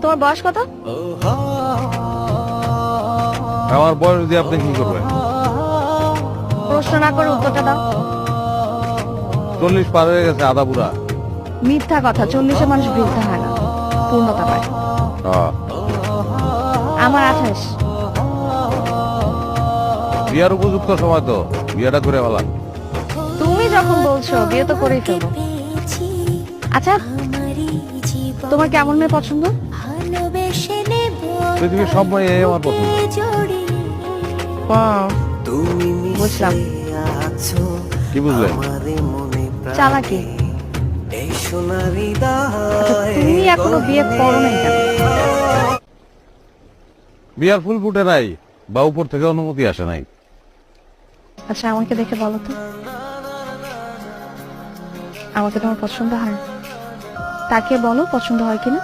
তোমার বয়স কত? আমার বয়স দিয়ে আপনি কি করবেন? প্রশ্ন না করে উত্তরটা দাও। 40 পার হয়ে গেছে, আধা বুড়া। মিথ্যা কথা, 40-এ মানুষ বৃদ্ধ হয় না, পূর্ণতা পায়। আমার 28। বিয়ার উপযুক্ত সময় তো, বিয়েটা করে ফেলা। তুমি যখন বলছো বিয়ে তো করেই ফেলবো। আচ্ছা, তোমার কেমন মেয়ে পছন্দ? পৃথিবীর সব মেয়ে আমার পছন্দ। বুঝলাম। কি বুঝলেন? চালাকি। আচ্ছা, তুমি এখনো বিয়ে করো নাই কেন? বিয়ার ফুল ফুটে নাই, বা উপর থেকে অনুমতি আসে নাই। আচ্ছা, আমাকে দেখে বলো তো, আমাকে তোমার পছন্দ হয়? তাকে বলো পছন্দ হয় কিনা।